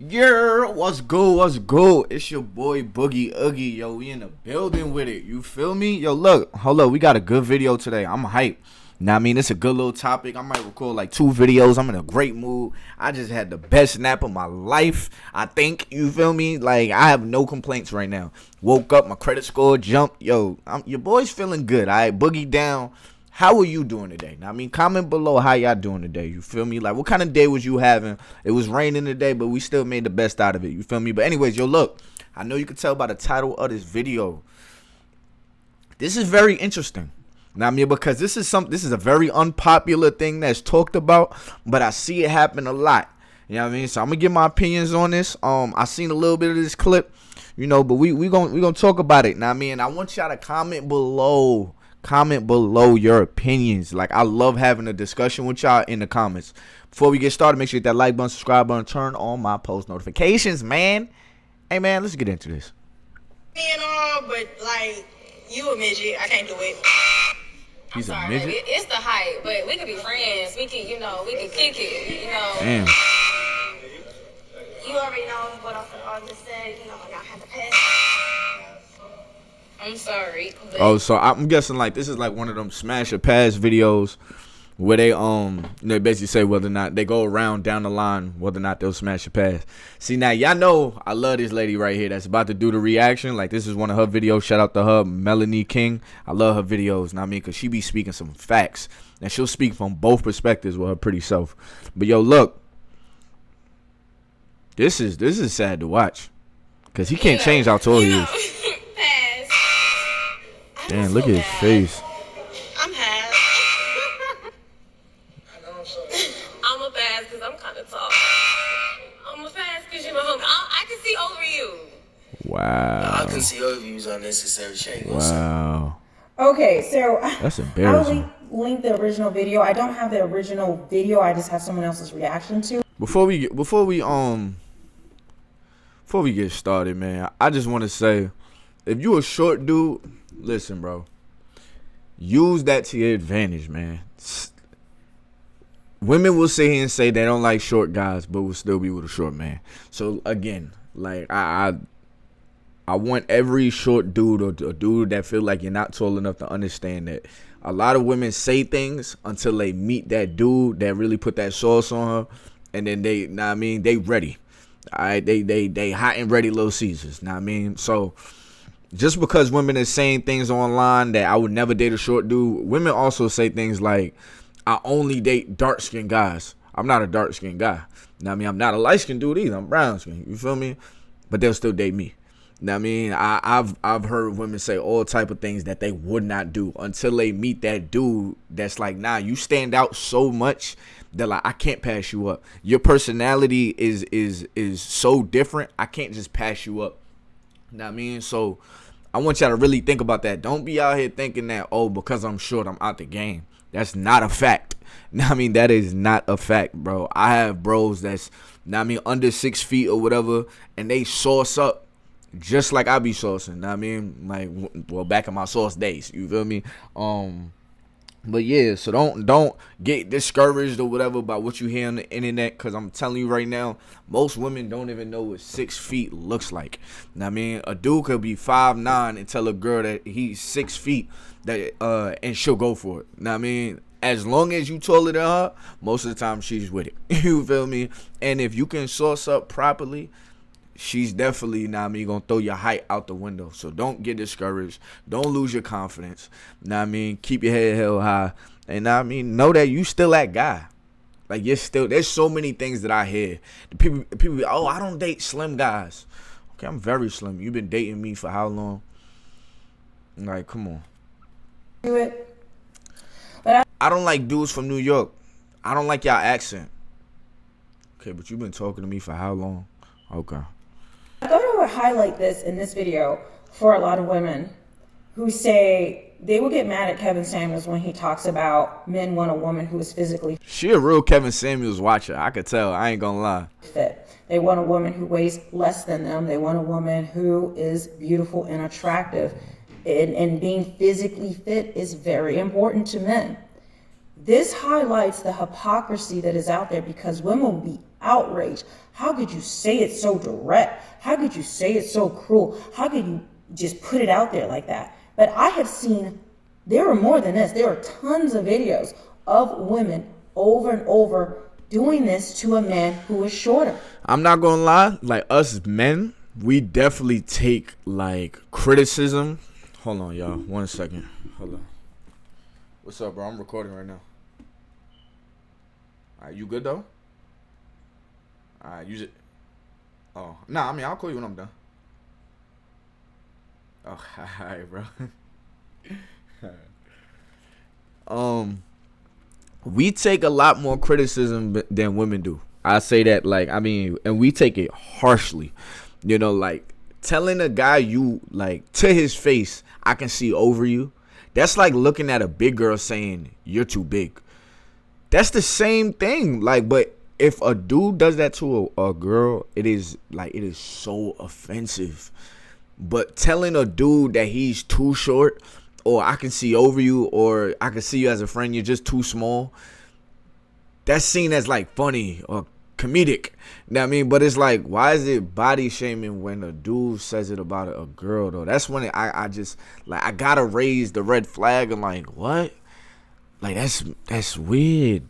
Yeah, what's good? What's good? It's your boy Boogie Oogie. Yo, we in the building with it. You feel me? Yo, look, hold up. We got a good video today. I'm hyped. Now, I mean, it's a good little topic. I might record like 2 videos. I'm in a great mood. I just had the best nap of my life, I think. You feel me? Like, I have no complaints right now. Woke up, my credit score jumped. Yo, your boy's feeling good. All right, Boogie down. How are you doing today? Now, I mean, comment below how y'all doing today. You feel me? Like, what kind of day was you having? It was raining today, but we still made the best out of it. You feel me? But anyways, yo, look. I know you can tell by the title of this video. This is very interesting. Now, I mean, because this is a very unpopular thing that's talked about, but I see it happen a lot. You know what I mean? So I'm gonna give my opinions on this. I seen a little bit of this clip, you know, but we gonna talk about it. Now, I mean, I want y'all to comment below. Comment below your opinions. Like, I love having a discussion with y'all in the comments. Before we get started, make sure you hit that like button, subscribe button, turn on my post notifications, man. Hey, man, let's get into this. And all, but like, you a midget. I can't do it. He's sorry, a midget? baby. It's the height, but we could be friends. We can, we can kick it, Damn. You already know what I just said. I have to pass. I'm sorry. But Oh, so I'm guessing like this is like one of them smash or pass videos where they they basically say whether or not they go around down the line whether or not they'll smash or pass. See, now y'all know I love this lady right here that's about to do the reaction. Like, this is one of her videos. Shout out to her, Melanie King. I love her videos. Know what I mean? Because she be speaking some facts, and she'll speak from both perspectives with her pretty self. But yo, look, this is sad to watch because he can't change how tall he is. pass. Damn, look at his face. I'm half. I'm a pass because I'm kind of tall. I'm a pass because you're my homie. I can see over you. Wow. I can see overviews unnecessary shade. Wow. Okay, so That's I'll embarrassing. link the original video. I don't have the original video. I just have someone else's reaction to it. Before we get started, man, I just want to say, if you a short dude, listen, bro. Use that to your advantage, man. Women will sit here and say they don't like short guys, but will still be with a short man. So again, like I want every short dude or a dude that feel like you're not tall enough to understand that a lot of women say things until they meet that dude that really put that sauce on her, and then they ready. All right, they hot and ready Little Caesars. Know what I mean? So just because women are saying things online that I would never date a short dude, women also say things like, I only date dark-skinned guys. I'm not a dark-skinned guy. Know what I mean? I'm not a light-skinned dude either. I'm brown-skinned. You feel me? But they'll still date me. Know what I mean? I've heard women say all type of things that they would not do until they meet that dude that's like, nah, you stand out so much that like I can't pass you up. Your personality is so different. I can't just pass you up. Know what I mean? So I want y'all to really think about that. Don't be out here thinking that, oh, because I'm short, I'm out the game. That's not a fact. Know what I mean? That is not a fact, bro. I have bros that's, know what I mean, under 6 feet or whatever, and they sauce up just like I be saucing. Know what I mean? Like, well, back in my sauce days. You feel me? But yeah, so don't get discouraged or whatever by what you hear on the internet, because I'm telling you right now, most women don't even know what 6 feet looks like. Know what I mean? A dude could be 5'9" and tell a girl that he's 6 feet, that and she'll go for it. Know what I mean? As long as you taller than her, most of the time she's with it. You feel me? And if you can source up properly, she's definitely, know what I mean, gonna throw your height out the window. So don't get discouraged. Don't lose your confidence. Know what I mean? Keep your head held high. And know what I mean, know that you still that guy. Like, you're still, there's so many things that I hear. The people be, oh, I don't date slim guys. Okay, I'm very slim. You've been dating me for how long? Like, come on. Do it. But I don't like dudes from New York. I don't like y'all accent. Okay, but you've been talking to me for how long? Okay. I thought I would highlight this in this video for a lot of women who say they will get mad at Kevin Samuels when he talks about men want a woman who is physically She a real Kevin Samuels watcher. I could tell. I ain't gonna lie. fit. They want a woman who weighs less than them. They want a woman who is beautiful and attractive. And being physically fit is very important to men. This highlights the hypocrisy that is out there, because women will be outraged. How could you say it so direct? How could you say it so cruel? How could you just put it out there like that? But I have seen, there are more than this. There are tons of videos of women over and over doing this to a man who is shorter. I'm not gonna lie, like us men, we definitely take like criticism. Hold on, y'all. 1 second. Hold on. What's up, bro? I'm recording right now. Alright, you good though? Alright, use it. Oh, nah, I mean, I'll call you when I'm done. Oh, alright, bro. We take a lot more criticism than women do. I say that, like, I mean, and we take it harshly. You know, like, telling a guy you, like, to his face, I can see over you. That's like looking at a big girl saying, you're too big. That's the same thing. Like, but if a dude does that to a girl, it is so offensive. But telling a dude that he's too short, or I can see over you, or I can see you as a friend, you're just too small, that's seen as like funny or comedic. You know what I mean? But it's like, why is it body shaming when a dude says it about a girl though? That's when I just like, I gotta raise the red flag. I'm like, what? Like, that's weird.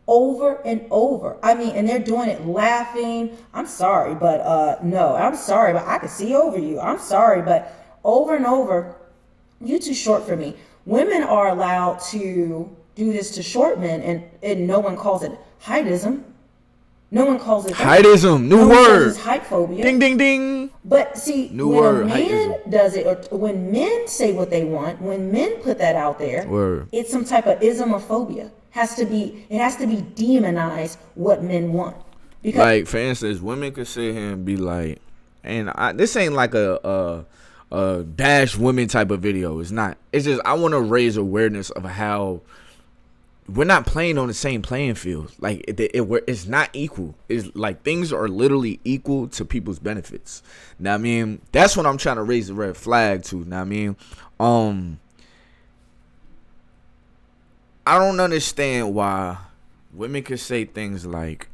Over and over. I mean, and they're doing it laughing. I'm sorry, but no, I'm sorry, but I can see over you. I'm sorry, but over and over, you too short for me. Women are allowed to do this to short men, and no one calls it heightism. No one calls it heightism. New word. It's height phobia. Ding ding ding. But see, new when word, a man heightism. does it, or when men say what they want, when men put that out there, word. It's some type of ismophobia. It has to be demonized what men want. Because, like, for instance, women could sit here and be like, and this ain't like a bash women type of video. It's not. It's just, I want to raise awareness of how we're not playing on the same playing field. Like, it's not equal. It's like, things are literally equal to people's benefits. Now, I mean, that's what I'm trying to raise the red flag to. Now, I mean, I don't understand why women could say things like,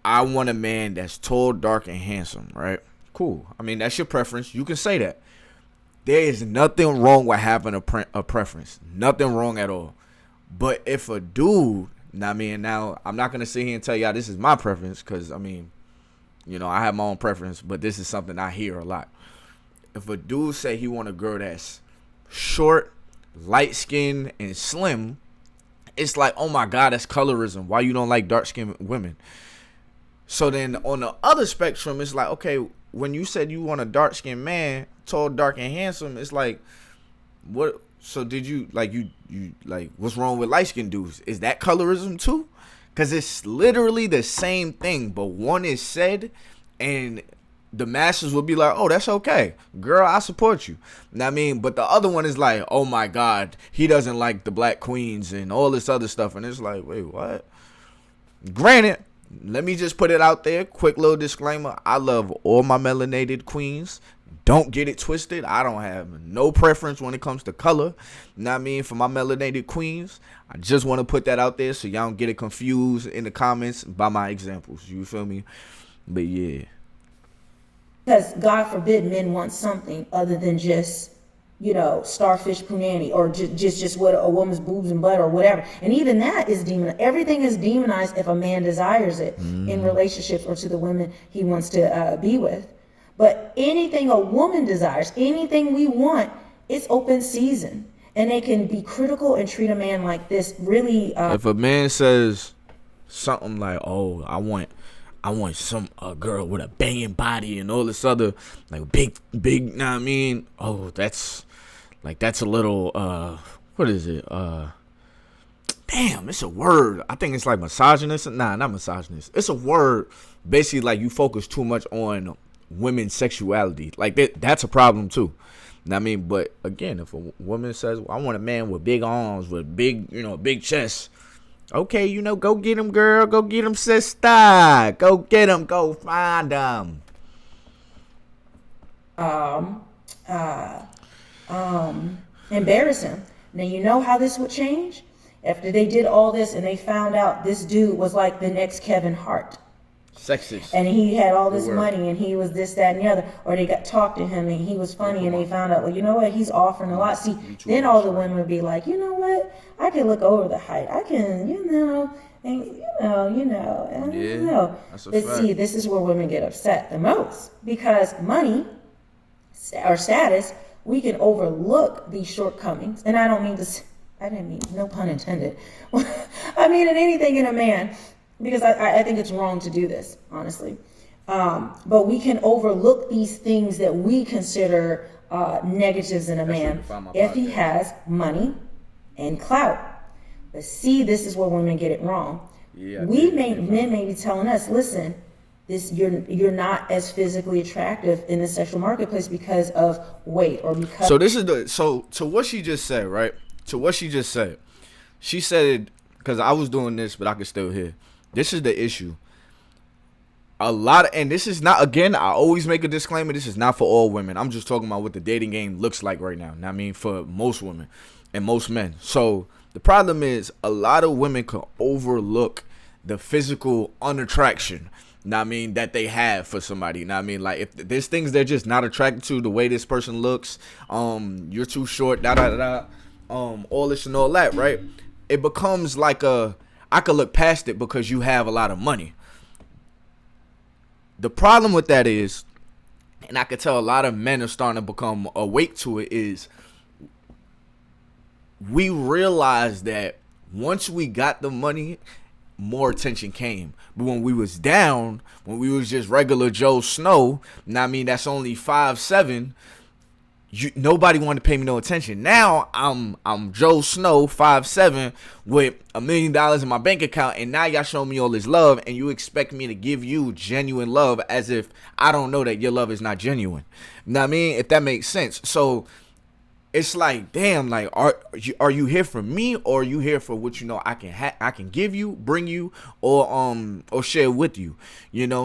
I want a man that's tall, dark, and handsome, right? Cool. I mean, that's your preference. You can say that. There is nothing wrong with having a preference. Nothing wrong at all. But if a dude, I mean, now, I'm not going to sit here and tell y'all this is my preference, because, I mean, you know, I have my own preference, but this is something I hear a lot. If a dude say he want a girl that's short, light-skinned, and slim, it's like, oh my God, that's colorism. Why you don't like dark-skinned women? So then on the other spectrum, it's like, okay, when you said you want a dark-skinned man, tall, dark, and handsome, it's like, what? So did you, like, you like, what's wrong with light-skinned dudes? Is that colorism too? Because it's literally the same thing, but one is said, and the masses will be like, oh, that's okay. Girl, I support you. I mean, but the other one is like, oh my God, he doesn't like the black queens and all this other stuff. And it's like, wait, what? Granted, let me just put it out there. Quick little disclaimer. I love all my melanated queens. Don't get it twisted. I don't have no preference when it comes to color. You know what I mean? For my melanated queens, I just want to put that out there so y'all don't get it confused in the comments by my examples. You feel me? But yeah. Because God forbid men want something other than just, you know, starfish punani, or just what a woman's boobs and butt or whatever. And even that is demonized. Everything is demonized if a man desires it in relationships or to the women he wants to be with. But anything a woman desires, anything we want, it's open season. And they can be critical and treat a man like this really. If a man says something like, oh, I want a girl with a banging body and all this other, like, big, know what I mean? Oh, that's a little, what is it? Damn, it's a word. I think it's like misogynist. Nah, not misogynist. It's a word. Basically, like, you focus too much on women's sexuality. Like, that's a problem too. Know what I mean? But again, if a woman says, well, I want a man with big arms, with big, big chest. Okay, go get him, girl. Go get him, sister. Go get him. Go find him. Embarrass him. Now, you know how this would change? After they did all this and they found out this dude was like the next Kevin Hart. Sexist. And he had all this Word. money and he was this, that, and the other. Or they got talked to him and he was funny and they found out, well, you know what, he's offering a lot. See, then all the women would be like, you know what, I can look over the height. I can, and That's a But fact. see, this is where women get upset the most. Because money or status, we can overlook these shortcomings. And I didn't mean, no pun intended. I mean, in anything in a man, because I think it's wrong to do this, honestly. But we can overlook these things that we consider negatives in a man if he has money and clout. But see, this is where women get it wrong. Yeah, Men may be telling us, listen, you're not as physically attractive in the sexual marketplace because of weight or because. So this is to what she just said, right? To what she just said. She said, because I was doing this, but I could still hear. This is the issue. And this is not, again, I always make a disclaimer, this is not for all women. I'm just talking about what the dating game looks like right now. I mean, for most women and most men. So the problem is a lot of women can overlook the physical unattraction, that they have for somebody. Like if there's things they're just not attracted to, the way this person looks, you're too short, all this and all that, right? It becomes like I could look past it because you have a lot of money. The problem with that is, and I could tell a lot of men are starting to become awake to it, is we realize that once we got the money, more attention came. But when we was down, when we was just regular Joe Snow, that's only 5'7", nobody wanted to pay me no attention. Now I'm Joe Snow, 5'7", with $1 million in my bank account, and now y'all show me all this love, and you expect me to give you genuine love as if I don't know that your love is not genuine. If that makes sense. So it's like, damn, like are you here for me, or are you here for what I can give you, bring you, or share with you,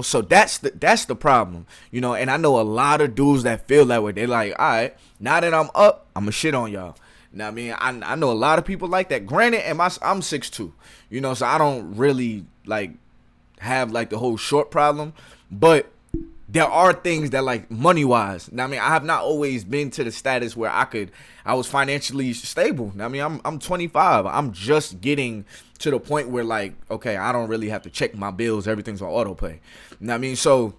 So that's the problem, And I know a lot of dudes that feel that way. They're like, all right, now that I'm up, I'm gonna shit on y'all. I know a lot of people like that. Granted, I'm 6'2", so I don't really like have like the whole short problem, but there are things that, like, money wise, I have not always been to the status where I was financially stable. I'm 25. I'm just getting to the point where, like, okay, I don't really have to check my bills. Everything's on auto pay. So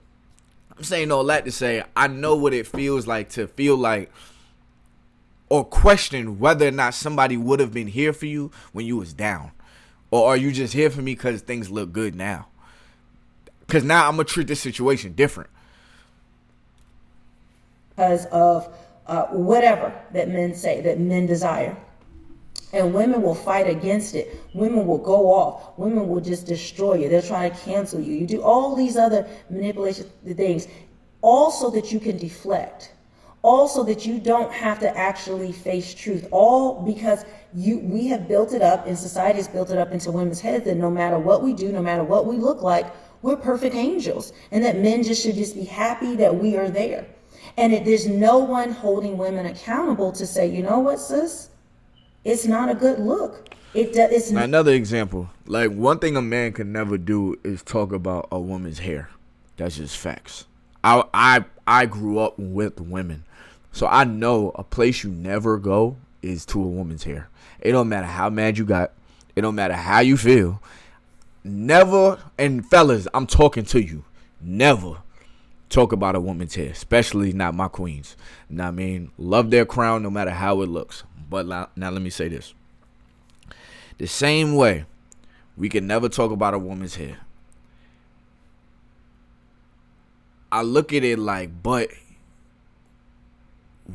I'm saying all that to say, I know what it feels like to feel like or question whether or not somebody would have been here for you when you was down. Or are you just here for me because things look good now? Because now I'm going to treat this situation different. Because of whatever that men say, that men desire. And women will fight against it. Women will go off. Women will just destroy you. They'll try to cancel you. You do all these other manipulation things, all so that you can deflect. All so that you don't have to actually face truth. All because we have built it up, and society has built it up into women's heads that no matter what we do, no matter what we look like, we're perfect angels. And that men should just be happy that we are there. And there's no one holding women accountable to say, you know what, sis? It's not a good look. It's another example. Like, one thing a man can never do is talk about a woman's hair. That's just facts. I grew up with women, so I know a place you never go is to a woman's hair. It don't matter how mad you got. It don't matter how you feel. Never, and fellas, I'm talking to you. Never talk about a woman's hair, especially not my queens. Love their crown no matter how it looks. But now let me say this. The same way we can never talk about a woman's hair. I look at it like, but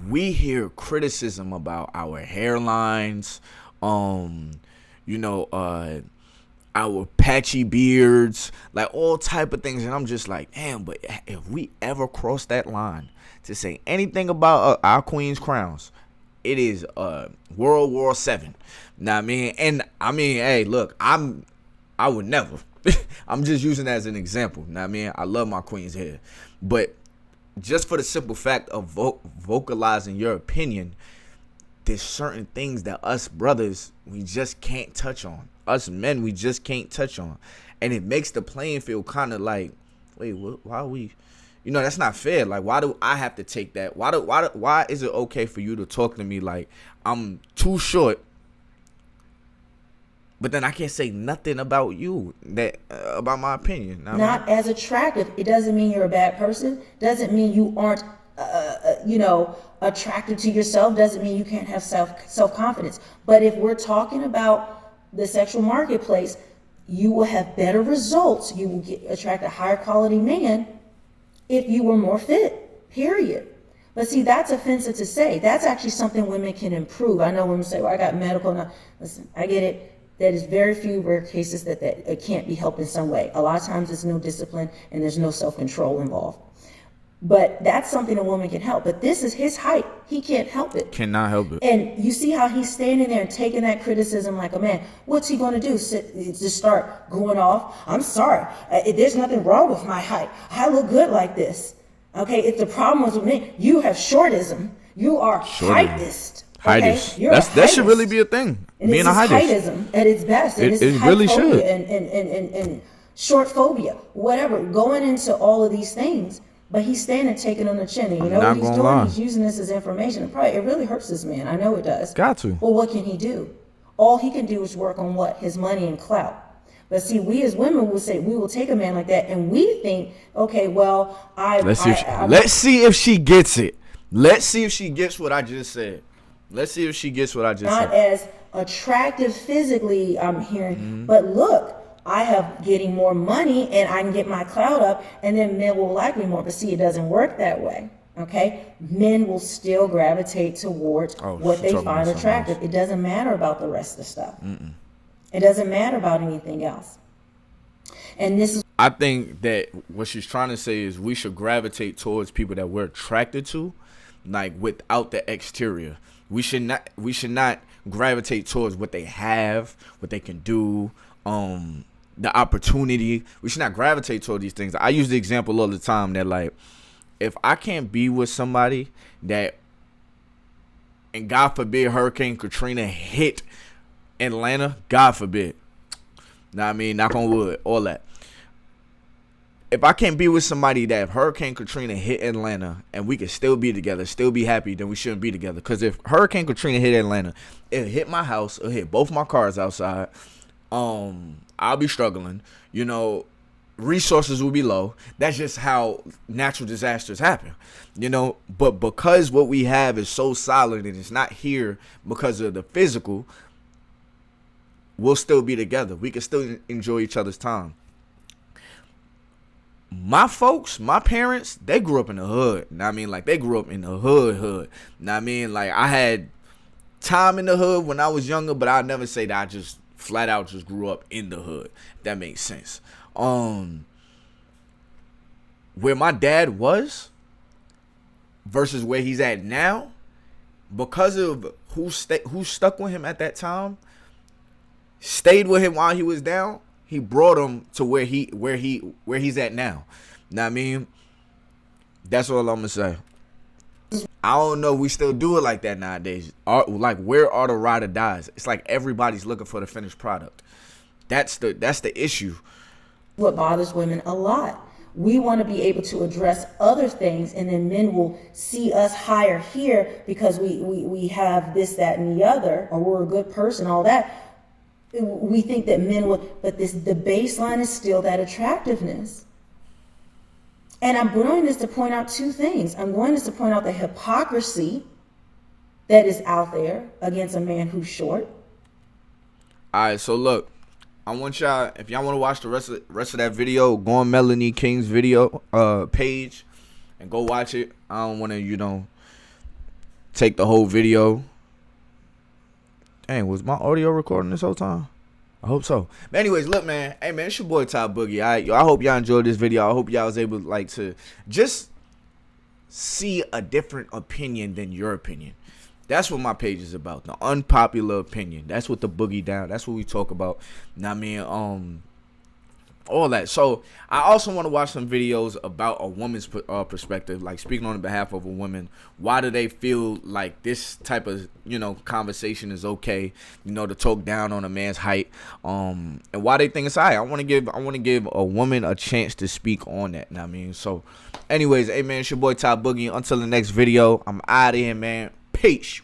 we hear criticism about our hairlines, our patchy beards, like all type of things, and I'm just like, damn. But if we ever cross that line to say anything about our queen's crowns, it is World War VII. And hey, look, I would never. I'm just using that as an example. I love my queen's hair, but just for the simple fact of vocalizing your opinion, there's certain things that us brothers, we just can't touch on. Us men, we just can't touch on. And it makes the playing field kind of like, wait, why are we, that's not fair. Like, why do I have to take that? Why is it okay for you to talk to me like I'm too short, but then I can't say nothing about you, about my opinion? Not as attractive. It doesn't mean you're a bad person. Doesn't mean you aren't, attractive to yourself. Doesn't mean you can't have self-confidence. But if we're talking about the sexual marketplace, you will have better results. You will attract a higher quality man if you were more fit, period. But see, that's offensive to say. That's actually something women can improve. I know women say, well, I got medical. Now. Listen, I get it. That is very few rare cases that it can't be helped in some way. A lot of times there's no discipline and there's no self-control involved. But that's something a woman can help. But this is his height. He can't help it. Cannot help it. And you see how he's standing there and taking that criticism like a man. What's he going to do? Just start going off? I'm sorry. There's nothing wrong with my height. I look good like this. Okay, if the problem was with me, you have shortism. You are heightist. Okay? Heightist. That should really be a thing. And being a heightist. Heightism at its best. And it really should. And short phobia, whatever. Going into all of these things. But he's standing taking on the chin. And you know what he's doing? Lie. He's using this as information. It really hurts this man. I know it does. Got to. Well, what can he do? All he can do is work on what? His money and clout. But see, we as women will say, we will take a man like that and we think, okay, well, let's see if she gets it. Let's see if she gets what I just said. Let's see if she gets what I just said. Not as attractive physically, I'm hearing, but look, I have getting more money and I can get my clout up and then men will like me more. But see, it doesn't work that way. Okay? Men will still gravitate towards what they find attractive. It doesn't matter about the rest of the stuff. It doesn't matter about anything else. And this is, I think that what she's trying to say is we should gravitate towards people that we're attracted to, like without the exterior. We should not gravitate towards what they have, what they can do, the opportunity. We should not gravitate toward these things. I use the example all the time that, like, if I can't be with somebody that, and God forbid Hurricane Katrina hit Atlanta, God forbid. Know what I mean? Knock on wood, all that. If I can't be with somebody that if Hurricane Katrina hit Atlanta and we could still be together, still be happy, then we shouldn't be together. Because if Hurricane Katrina hit Atlanta, it hit my house, it hit both my cars outside. I'll be struggling. Resources will be low. That's just how natural disasters happen. But because what we have is so solid and it's not here because of the physical, we'll still be together. We can still enjoy each other's time. My folks, my parents, they grew up in the hood. They grew up in the hood. I had time in the hood when I was younger, but I'd never say that I just flat out just grew up in the hood. If that makes sense. Where my dad was versus where he's at now, because of who stuck with him at that time, stayed with him while he was down, he brought him to where he's at now. Know what I mean? That's all I'm gonna say. I don't know if we still do it like that nowadays. Where are the ride or dies? It's like everybody's looking for the finished product. That's the issue. What bothers women a lot. We want to be able to address other things, and then men will see us higher here because we have this, that, and the other, or we're a good person, all that. We think that men will, but the baseline is still that attractiveness. And I'm doing this to point out two things. I'm doing this to point out the hypocrisy that is out there against a man who's short. All right, so look, I want y'all, if y'all want to watch the rest of that video, go on Melanie King's video page and go watch it. I don't want to, take the whole video. Dang, was my audio recording this whole time? I hope so. But anyways, look, man. Hey, man, it's your boy Top Boogie. All right, I hope y'all enjoyed this video. I hope y'all was able to just see a different opinion than your opinion. That's what my page is about. The unpopular opinion. That's what the Boogie Down. That's what we talk about. Now, all that. So I also want to watch some videos about a woman's perspective, like speaking on behalf of a woman. Why do they feel like this type of, you know, conversation is okay, you know, to talk down on a man's height, and why they think it's alright. I want to give a woman a chance to speak on that. You know what I mean? So anyways, hey man, it's your boy Ty Boogie. Until the next video, I'm out of here, man. Peace.